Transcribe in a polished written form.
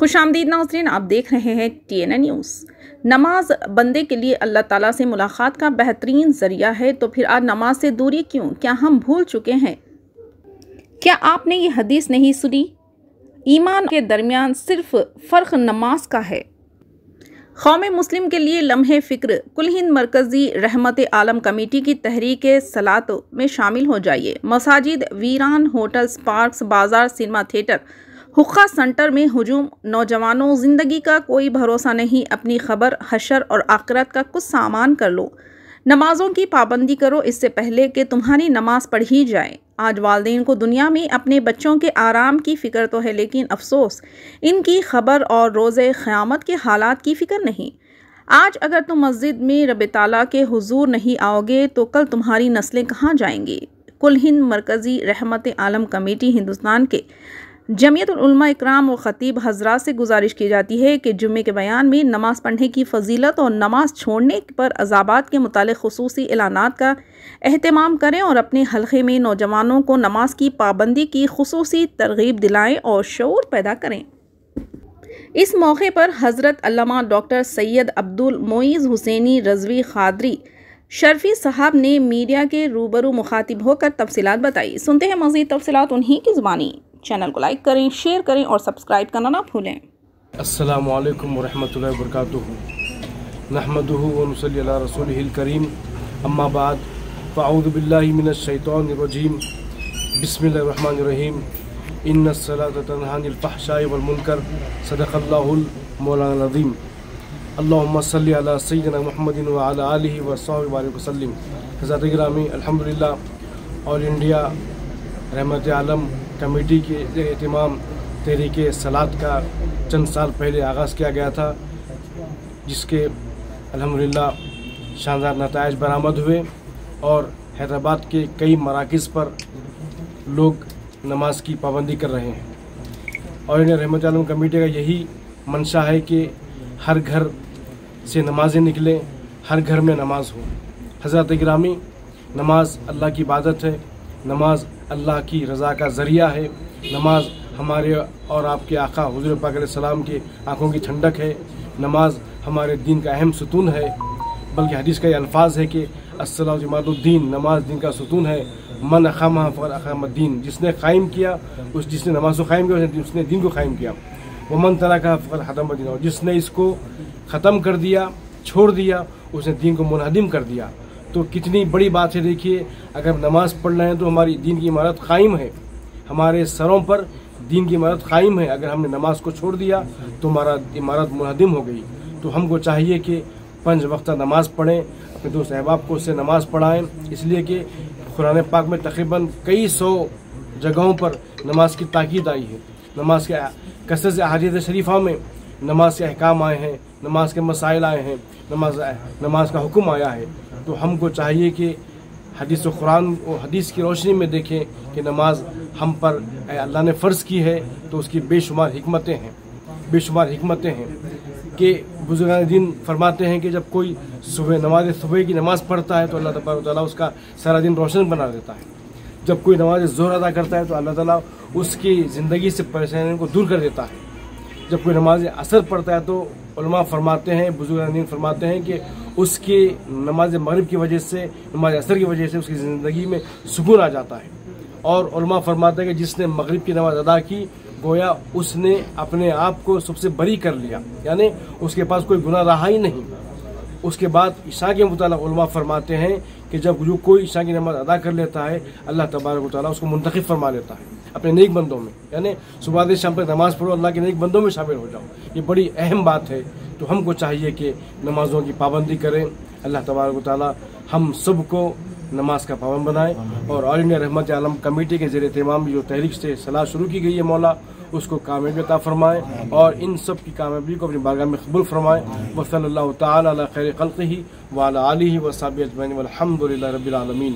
خوش آمدید ناظرین، آپ دیکھ رہے ہیں TNA نیوز۔ نماز بندے کے لیے اللہ تعالیٰ سے ملاقات کا بہترین ذریعہ ہے، تو پھر آج نماز سے دوری کیوں؟ کیا ہم بھول چکے ہیں؟ کیا آپ نے یہ حدیث نہیں سنی؟ ایمان کے درمیان صرف فرق نماز کا ہے۔ قوم مسلم کے لیے لمحے فکر، کل ہند مرکزی رحمت عالم کمیٹی کی تحریک صلاۃ میں شامل ہو جائیے۔ مساجد ویران، ہوٹلز، پارکس، بازار، سینما تھیٹر، حقہ سنٹر میں ہجوم۔ نوجوانوں، زندگی کا کوئی بھروسہ نہیں، اپنی خبر، حشر اور آخرت کا کچھ سامان کر لو۔ نمازوں کی پابندی کرو اس سے پہلے کہ تمہاری نماز پڑھی جائے۔ آج والدین کو دنیا میں اپنے بچوں کے آرام کی فکر تو ہے، لیکن افسوس ان کی خبر اور روز قیامت کے حالات کی فکر نہیں۔ آج اگر تم مسجد میں رب تعالیٰ کے حضور نہیں آؤ گے تو کل تمہاری نسلیں کہاں جائیں گی؟ کل ہند مرکزی رحمت عالم کمیٹی ہندوستان کے جمعیت العلماء اکرام و خطیب حضرات سے گزارش کی جاتی ہے کہ جمعے کے بیان میں نماز پڑھنے کی فضیلت اور نماز چھوڑنے پر عذابات کے متعلق خصوصی اعلانات کا اہتمام کریں اور اپنے حلقے میں نوجوانوں کو نماز کی پابندی کی خصوصی ترغیب دلائیں اور شعور پیدا کریں۔ اس موقع پر حضرت علامہ ڈاکٹر سید عبد المعیز حسینی رضوی قادری شرفی صاحب نے میڈیا کے روبرو مخاطب ہو کر تفصیلات بتائی۔ سنتے ہیں مزید تفصیلات انہی کی زبانی۔ چینل کو لائک کریں، شیئر کریں اور سبسکرائب کرنا نہ بھولیں۔ السلام علیکم ورحمۃ اللہ وبرکاتہ۔ نحمدہ ونصلی علی رسولہ الکریم، اما بعد فاعوذ باللہ من الشیطان الرجیم، بسم اللہ الرحمن الرحیم۔ ان الصلاۃ تنہی عن الفحشاء والمنکر، صدق اللہ المولانا العظیم۔ اللہم صلی علی سیدنا محمد وعلی آلہ وصحبہ وبارک وسلم۔ حضرات گرامی، الحمدللہ آل انڈیا رحمت عالم کمیٹی کے اہتمام تحریک صلاۃ کا چند سال پہلے آغاز کیا گیا تھا، جس کے الحمدللہ شاندار نتائج برآمد ہوئے اور حیدرآباد کے کئی مراکز پر لوگ نماز کی پابندی کر رہے ہیں۔ اور رحمت عالم کمیٹی کا یہی منشا ہے کہ ہر گھر سے نمازیں نکلیں، ہر گھر میں نماز ہو۔ حضرات گرامی، نماز اللہ کی عبادت ہے، نماز اللہ کی رضا کا ذریعہ ہے، نماز ہمارے اور آپ کے آقا حضور پاک علیہ السلام کی آنکھوں کی ٹھنڈک ہے، نماز ہمارے دین کا اہم ستون ہے۔ بلکہ حدیث کا یہ الفاظ ہے کہ الصلاۃ عماد الدین، نماز دین کا ستون ہے۔ من اقامہ فقد اقام الدین، جس نے قائم کیا، جس نے نماز کو قائم کیا اس نے دین کو قائم کیا۔ ومن ترکہ فقد حطم الدین، اور جس نے اس کو ختم کر دیا، چھوڑ دیا، اس نے دین کو منہدم کر دیا۔ تو کتنی بڑی بات ہے، دیکھیے، اگر نماز پڑھ رہے ہیں تو ہماری دین کی عمارت قائم ہے، ہمارے سروں پر دین کی عمارت قائم ہے۔ اگر ہم نے نماز کو چھوڑ دیا تو ہمارا عمارت منہدم ہو گئی۔ تو ہم کو چاہیے کہ 5 وقتہ نماز پڑھیں، اپنے دوست احباب کو اس سے نماز پڑھائیں، اس لیے کہ قرآن پاک میں تقریباً کئی 100 جگہوں پر نماز کی تاکید آئی ہے۔ نماز کے کثرت سے احادیث شریفہ میں نماز کے احکام آئے ہیں، نماز کے مسائل آئے ہیں، نماز کا حکم آیا ہے۔ تو ہم کو چاہیے کہ حدیث و قرآن و حدیث کی روشنی میں دیکھیں کہ نماز ہم پر اللہ نے فرض کی ہے، تو اس کی بے شمار حکمتیں ہیں، بے شمار حکمتیں ہیں کہ بزرگان دین فرماتے ہیں کہ جب کوئی صبح کی نماز پڑھتا ہے تو اللہ تبارک و تعالیٰ اس کا سارا دن روشن بنا دیتا ہے۔ جب کوئی نماز ظہر ادا کرتا ہے تو اللہ تعالیٰ اس کی زندگی سے پریشانیوں کو دور کر دیتا ہے۔ جب کوئی نماز عصر پڑھتا ہے تو علماء فرماتے ہیں، بزرگان دین فرماتے ہیں کہ اس کی نماز مغرب کی وجہ سے، نماز عصر کی وجہ سے اس کی زندگی میں سکون آ جاتا ہے۔ اور علماء فرماتے ہیں کہ جس نے مغرب کی نماز ادا کی، گویا اس نے اپنے آپ کو سب سے بری کر لیا، یعنی اس کے پاس کوئی گناہ رہا ہی نہیں۔ اس کے بعد عشاء کے متعلق علماء فرماتے ہیں کہ جب جو کوئی عشاء کی نماز ادا کر لیتا ہے، اللہ تبارک و تعالیٰ اس کو منتخب فرما لیتا ہے اپنے نیک بندوں میں، یعنی صبح سے شام تک نماز پڑھو، اللہ کے نیک بندوں میں شامل ہو جاؤ۔ یہ بڑی اہم بات ہے۔ تو ہم کو چاہیے کہ نمازوں کی پابندی کریں۔ اللہ تبارک و تعالیٰ ہم سب کو نماز کا پابند بنائے، اور آل انڈیا رحمت عالم کمیٹی کے زیر اہتمام جو تحریک سے صلاح شروع کی گئی ہے، مولا اس کو کامیابی عطا فرمائے اور ان سب کی کامیابی کو اپنی بارگاہ میں قبول فرمائے۔ وصلی اللہ تعالی علی خیر خلقہ وعلی آلہ وصحبہ اجمعین والحمد للہ رب العالمین۔